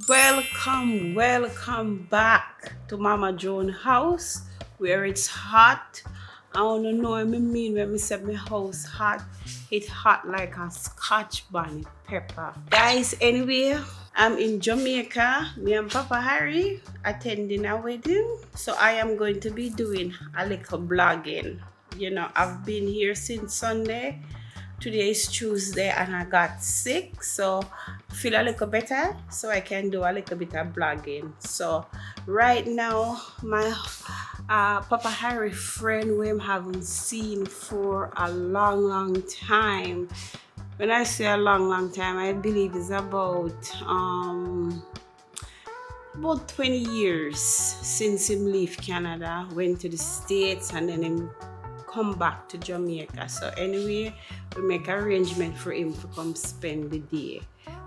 Welcome back to Mama Joan house where it's hot. I wanna know what I mean when we say my house hot. It's hot like a Scotch bonnet pepper. Guys, anyway, I'm in Jamaica. Me and Papa Harry attending a wedding. So I am going to be doing a little blogging. You know, I've been here since Sunday. Today is Tuesday and I got sick, so I feel a little better, so I can do a little bit of blogging. So right now, my Papa Harry friend we haven't seen for a long time. When I say a long time, I believe it's about 20 years since him leave Canada, went to the States, and then him come back to Jamaica. So anyway, we make arrangement for him to come spend the day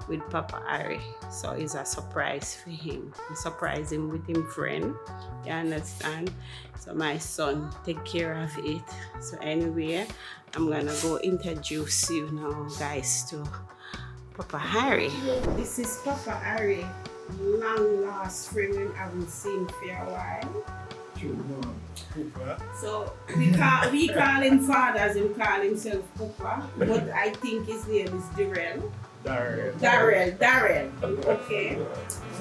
with Papa Harry. So it's a surprise for him. We surprise him with him friend. You understand? So my son take care of it. So anyway, I'm gonna go introduce you now guys to Papa Harry. This is Papa Harry, long lost friend we haven't seen for a while. So we call him fathers, he call himself Papa, but I think his name is Darrell. Okay.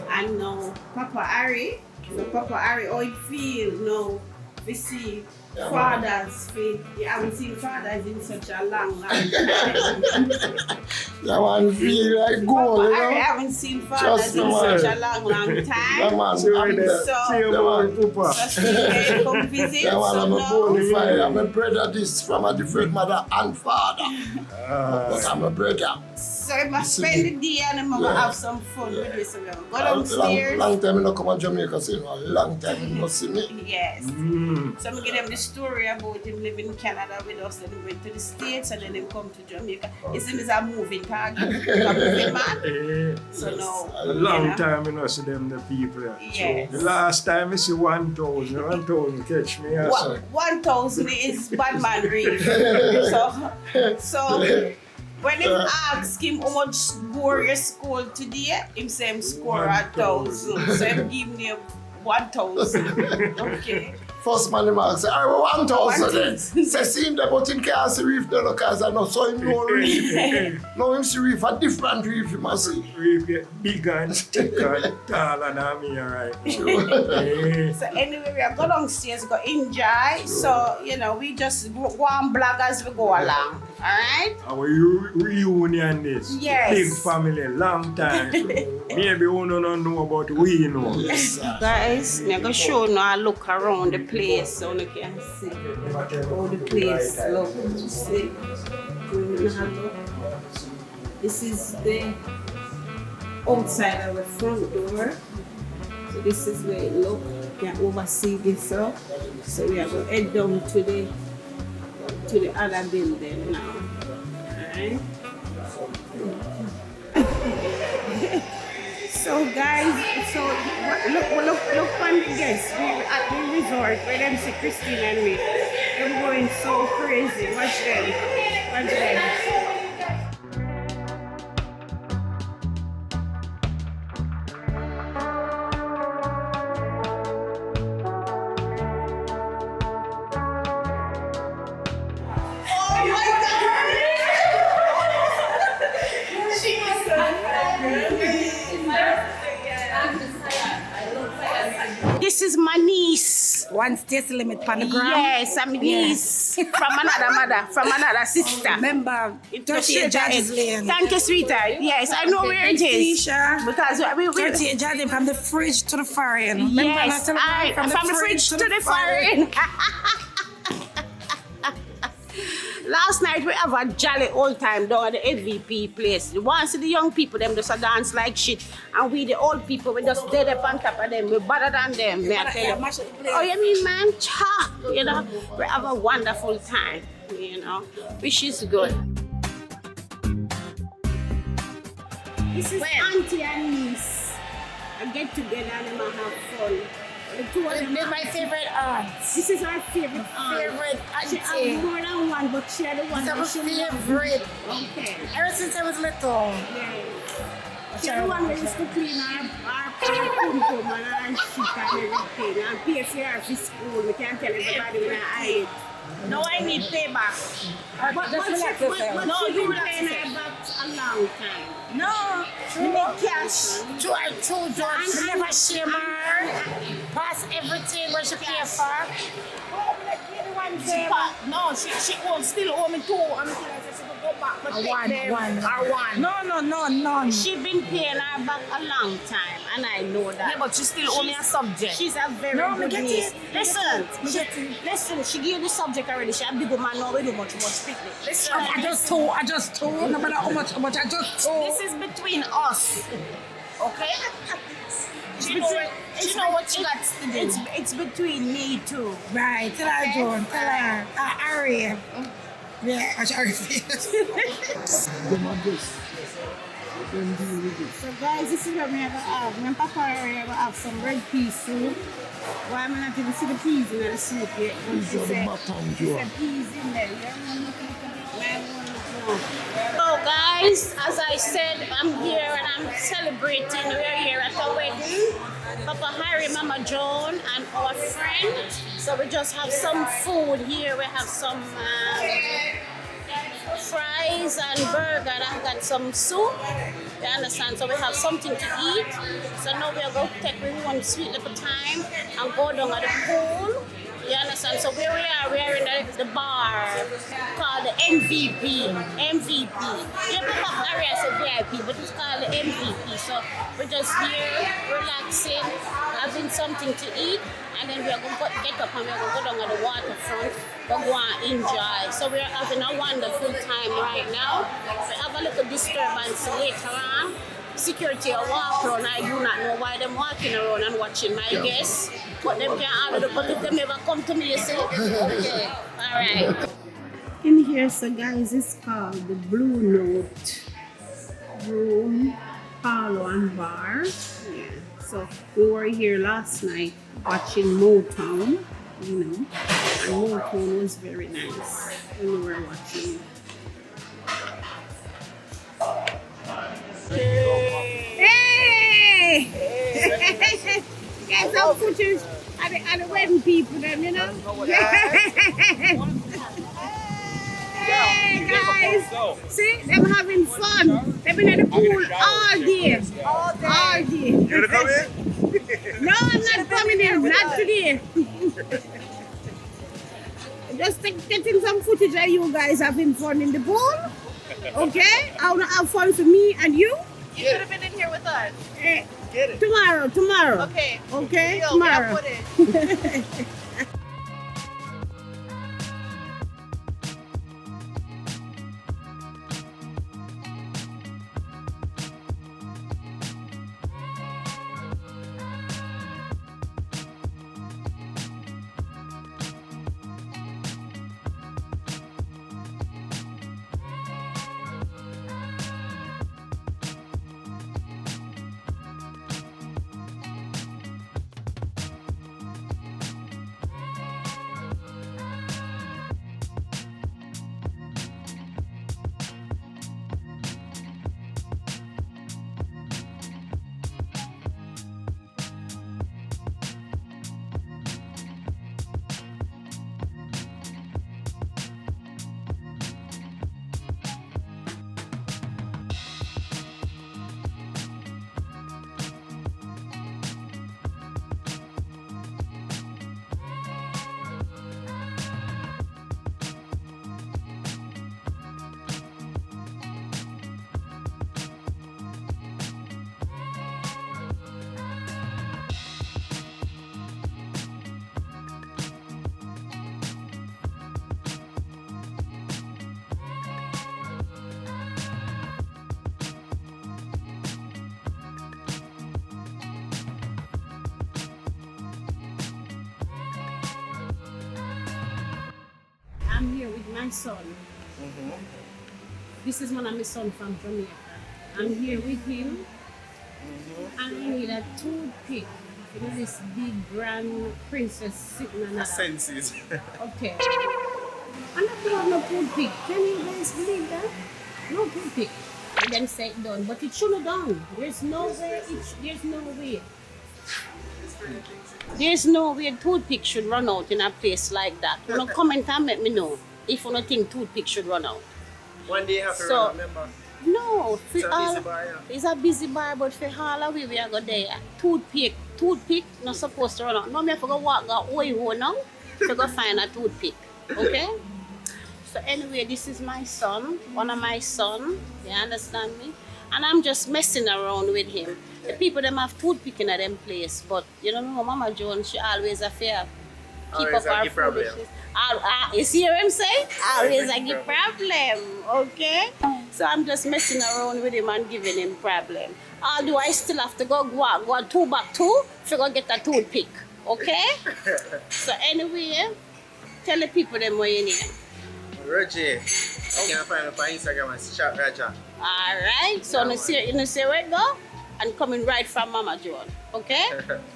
And now Papa Harry. So Papa Harry, how it feel now we see fathers feet. You haven't seen fathers in such a long time. That one feel like gold, Papa you Harry know? haven't seen fathers in such a long time. That man, So come visit. that one, So I'm a now, bona fide. I'm a brother this from a different mother and father. But I'm a brother. so I must spend the day and I'm gonna have some fun with this. So go downstairs. Long time I don't come to Jamaica, so you know, a long time you must see me. Yes. So I'm gonna give them the story about him living in Canada with us, and he went to the States, and then he come to Jamaica. His name is a moving target, a moving man. So now, a long time you know see them the people. Yes. So the last time I see 1,000 catch me. 1,000 is bad man reef. So when him ask him how much score you score today, him say him score 1,000. So him give me 1,000. Okay. First man, I say, I want 1,000 then. Say, see him there, but him can't see reef there, because I know, so him know reef. Now him see reef, a different reef, you must see. Reef get bigger and thicker and taller than me, alright. So anyway, we are go downstairs, go enjoy. So, you know, we just go on blog as we go along. Alright? Our reunion this. Yes. Big family, long time. So maybe you don't know about we, you know. Yes, sir. Guys, I'm going to show you a look around the place so you can see how the place looks. See? This is the outside of the front door. So this is where it looks. You can oversee this up. So we are going to head down to the other building now. Alright? So guys, so look on the guests. We're at the resort where them see Christine and me. They're going so crazy. Watch them. This is my niece. One stays limit on the ground. Yes, I'm niece from another mother, from another sister. Remember, 38 Judges Lane. Thank you, sweetheart. Yes, I know where it is. Tisha. Because we 38 Judges Lane, from the fridge to the foreign. Remember, yes, from the fridge to the foreign. Last night we have a jolly old time down at the AVP place. Once the young people, them just dance like shit. And we the old people, we just dead up on top of them. We're better than them. May I tell you. Oh, you mean, man? Cha! You know, we have a wonderful time, you know, which is good. This is Auntie and niece. I get together and I have fun. They're my favorite aunts. This is our favorite aunt. Favorite She auntie. has more than one, but she had the one It's that our she favorite. Okay. Ever since I was little. Yeah. She's the one that used to clean our pum and our shit and everything. And pay for her for school. We can't tell everybody when I hide it. No, I need payback. But Just relax yourself. No, she's you been relax paying yourself. her back a long time. No, you need cash. To our children, she never share her. Pass everything what she pay for. She still owe me 2. I'm telling her she could go back. But take One. them or one. No, none. She's been paying her back a long time, and I know that. Yeah, but she still owe me a subject. She's a very No, me good get niece. it. Listen, she gave the subject already. She a big woman now. We do much picnic. Listen, I just told. No matter how much, I just told. this is between us. Okay? She know what she got to do. It's between me two. Right, tell her, Joan. Tell her. Ari. Yeah, I should Ari face. So guys, this is what we have. My papa have some red pea soup. Why am I not even see the peas in the soup yet? She said peas in there. So guys, as I said, I'm here and I'm celebrating. We're here at a wedding. Papa Harry, Mama Joan, and our friend. So we just have some food here. We have some fries and burger, and I've got some soup. You understand? So we have something to eat. So now we are going to take one sweet little time and go down at the pool. You understand? So where we are in the bar called the MVP. MVP. Yeah, Papa Harry has a VIP, but it's called the MVP. So we're just here, relaxing, having something to eat, and then we are going to get up and we're going to go down at the waterfront, go and enjoy. So we're having a wonderful time right now. We have a little disturbance later on. Security are walk around. I do not know why they're walking around and watching my guests. But them can't have it, but if they never come to me, you say, okay, all right. In here, so guys, it's called the Blue Note Room, Parlor and Bar. Yeah. So we were here last night watching Motown, you know, and Motown was very nice when we were watching it. Hey! Get some footage at the wedding people, them, you know? Hey guys! See, them having fun. They've been at the pool all day. All day. You wanna come in? No, I'm not coming in. Not today. Just getting some footage of you guys having fun in the pool. Okay? I want to have fun for me and you. You should have been in here with us. Get it. Tomorrow. Okay. Okay? Deal, Tomorrow. we have footage. I'm here with my son. This is one of my son from Jamaica. I'm here with him. And I need a toothpick. You know this big grand princess sitting on that. Senses. Okay. And I don't have no toothpick. Can you guys believe that? No toothpick. And them say it done, but it shouldn't done. There's no way. There's no way. There's no way toothpick should run out in a place like that. You know, comment and let me know if you don't think toothpick should run out. One day you have to So- remember. No, for It's a all, busy bar, yeah. it's a busy bar, but for all of we are go there. Toothpick not supposed to run out. No, me have to go walk go way now to go find a toothpick. Okay? So anyway, this is my son, one of my son. You understand me? And I'm just messing around with him. The people them have toothpick in them place, but you know, Mama Joan, she always a fair. Keep Always up a our give problem. foolishness. You see what I'm saying? Always a give problem, okay? So I'm just messing around with him and giving him problem. Although I still have to go two back two to go get a toothpick, okay? So anyway, tell the people them what you need. Roger, you can find me on Instagram as Chat Raja. Alright, so Yeah, you see where it go? And coming right from Mama Joan, okay?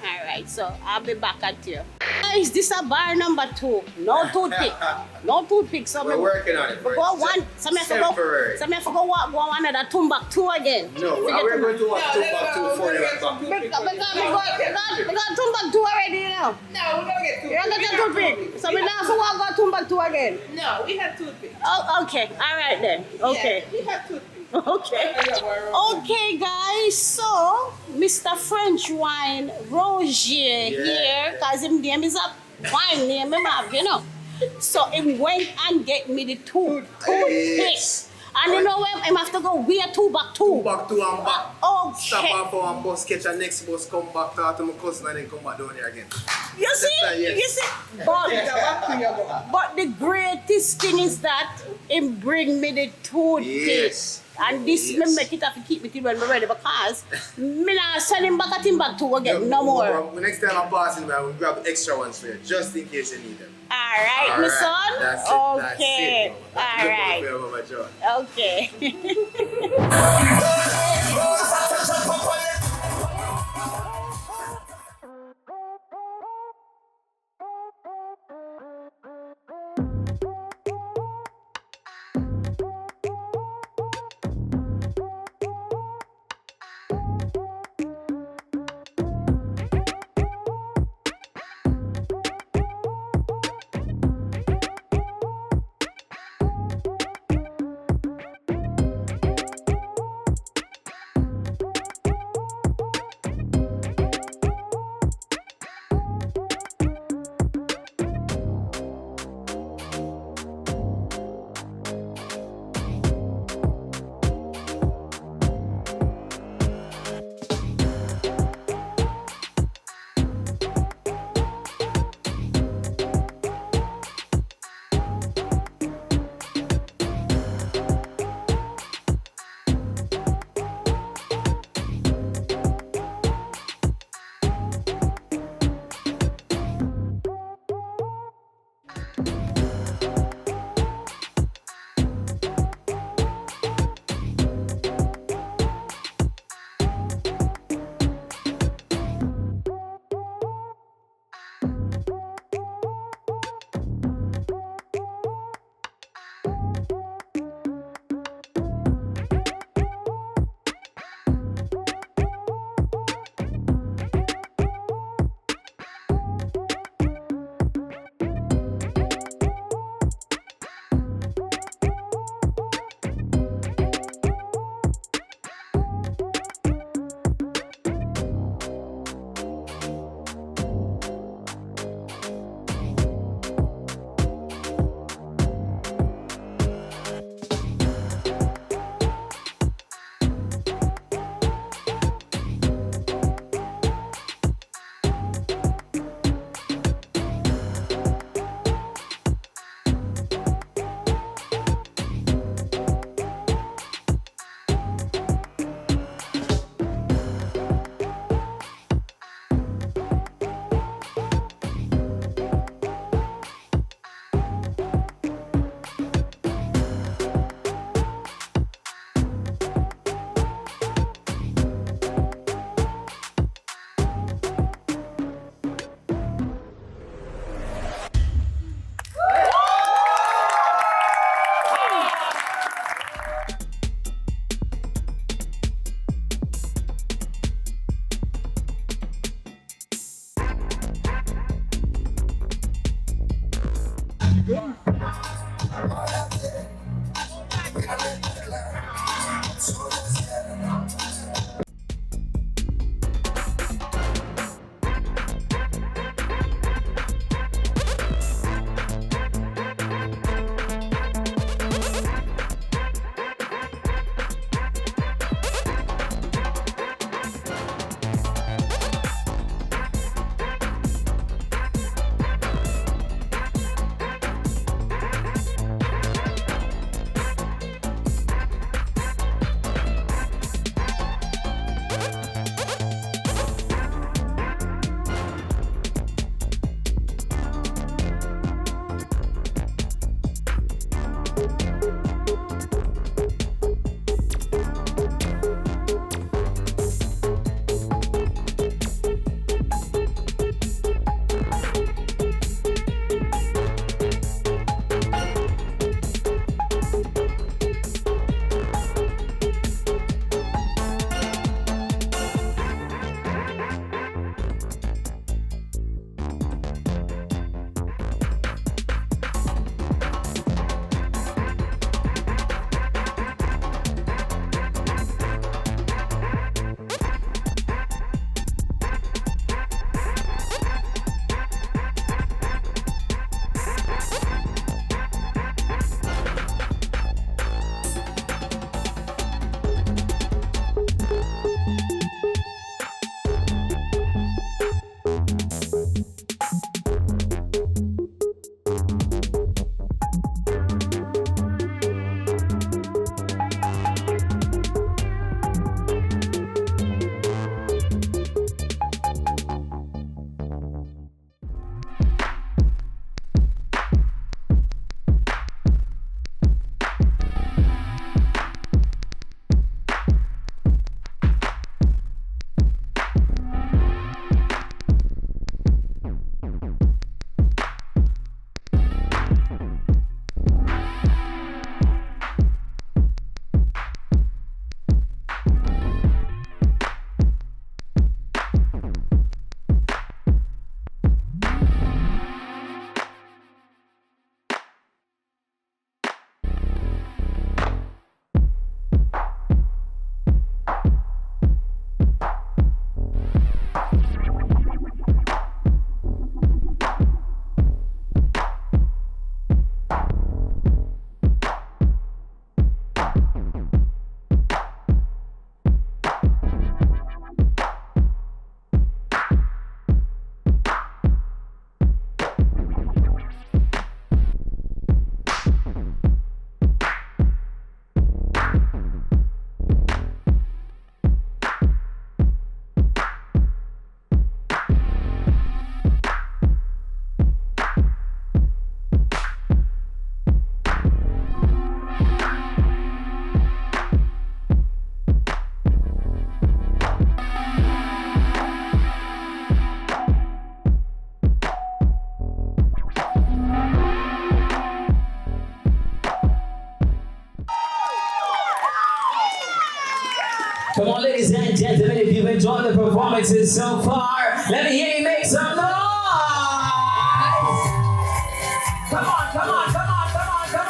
Alright, so I'll be back at you. Guys, this is bar number 2. No toothpick. No toothpick. So We're working on it. we go one. Some have to go. Temporary. Some have to go one another Tumbuktu again. No, We we're get going to walk 2 back 2 for you. Because we got Tumbuktu already, you know. No, we're gonna get You don't get a toothpick. So we don't have to walk Tumbuktu again. No, we have toothpick. Oh, okay. All right then. Okay. Yeah, we have toothpick. Okay. Okay, guys. So, Mr. French Wine Roger here, because his name is a wine name, you know. So, he went and get me the toothpick. Yes. And you know what? I have to go where 2 back 2. 2 back 2 and back. Stop Okay. off for one bus, catch a next bus, come back, talk to my cousin and then come back down here again. You see? Yes. You see? But the greatest thing is that he bring me the toothpick. Yes. And this Yes. me make it have to keep me till when I'm ready because me not send him back at him back to again no more. Next time I'm passing, we'll grab extra ones for you, just in case you need them. Alright, All my right, son? that's it, Okay. that's it. Alright. Okay. Come on, ladies and gentlemen, if you've enjoyed the performances so far, let me hear you make some noise! Come on, come on, come on, come on, come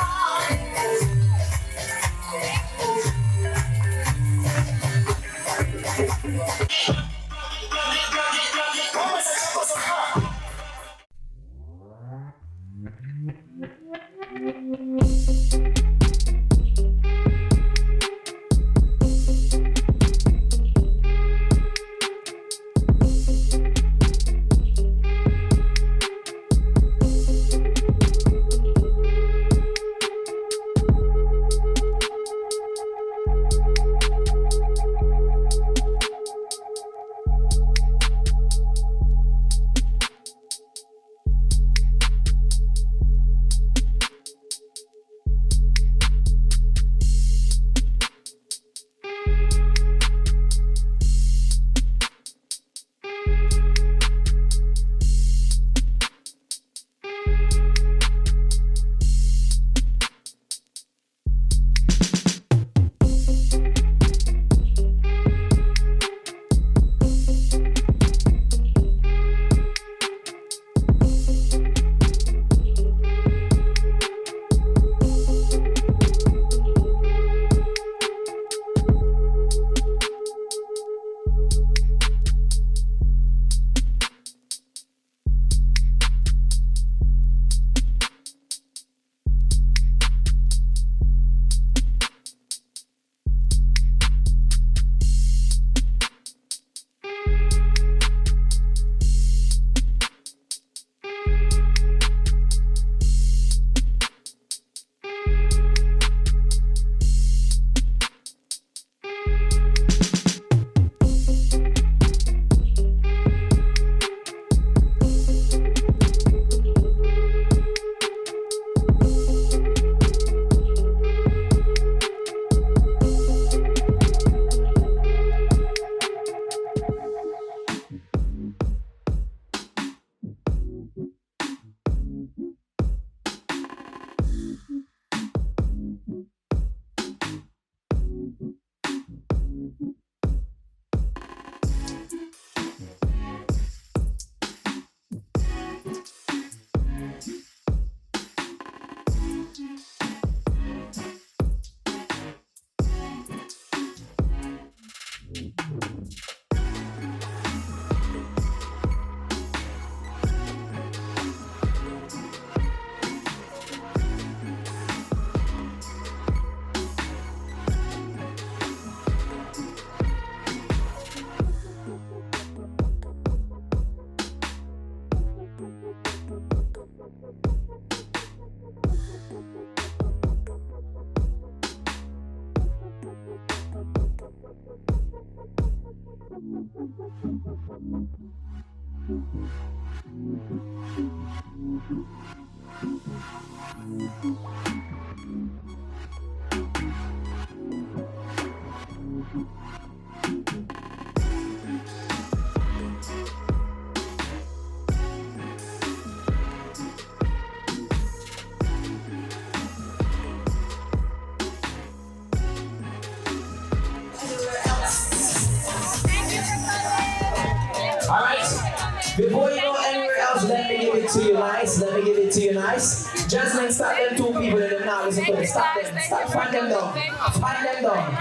Before you go anywhere else, let me give it to you nice. Let me give it to you nice. Jasmine, stop them two people in the now. Listen to them. Stop them. Stop. Find them down. Find them down.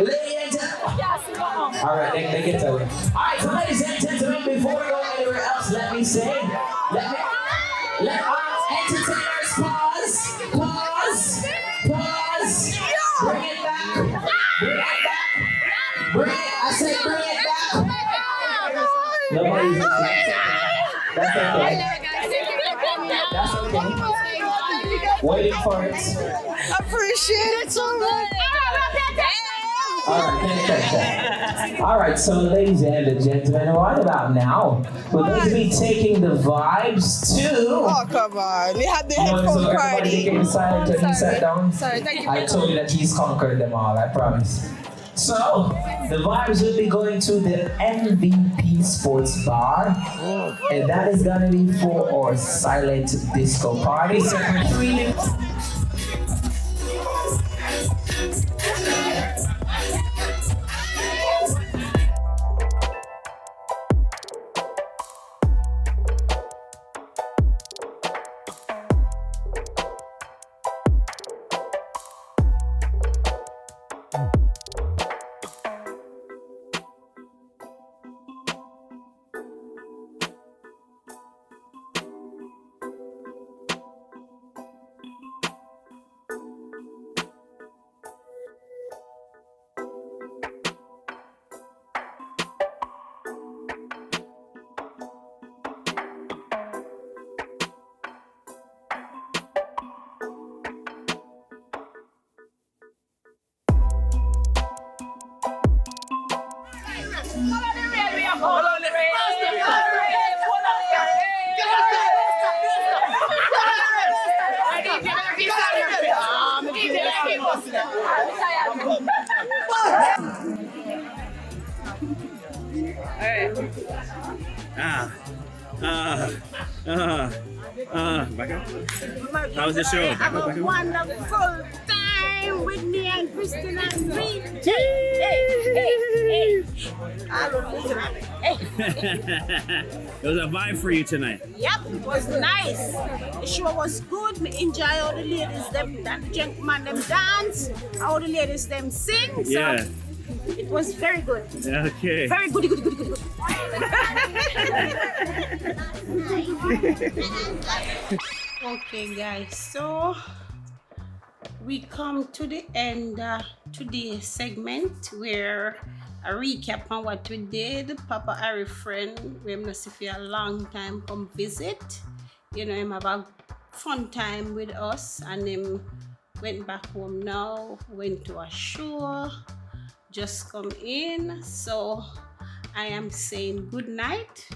Ladies and gentlemen. Alright, they can tell you. Alright, so ladies and gentlemen, before we go anywhere else, let me say, let our entertainers pause. Bring it back. Bring it. I said bring it back. Nobody's That's okay. That's okay. Waiting for it. Appreciate it so much. Alright, so ladies and gentlemen, right about now, we're going to be taking the vibes to... Oh, come on. We had the So headphone everybody party. became silent and he sat down. Sorry, thank you. I told you that he's conquered them all, I promise. So, the vibes will be going to the MVP Sports Bar, and that is gonna be for our silent disco party. So for 3 Back up. How was the show? Have a wonderful time with me and Kristen and Green. It was a vibe for you tonight. Yep, it was nice. The show was good. We enjoy how the ladies, them, that gentleman, them dance, how the ladies, them sing. So Yeah. it was very good. Okay. Very good. Okay, guys, so we come to the end today's segment where a recap on what we did. Papa Harry friend, we have not seen for a long time, come visit. You know, him have a fun time with us, and him went back home now, went to a show, just come in. So I am saying good night,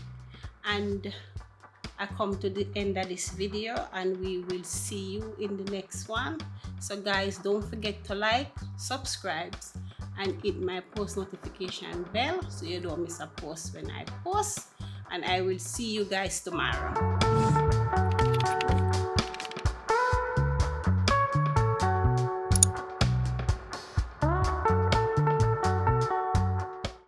and I come to the end of this video, and we will see you in the next one. So guys, don't forget to like, subscribe, and hit my post notification bell so you don't miss a post when I post, and I will see you guys tomorrow.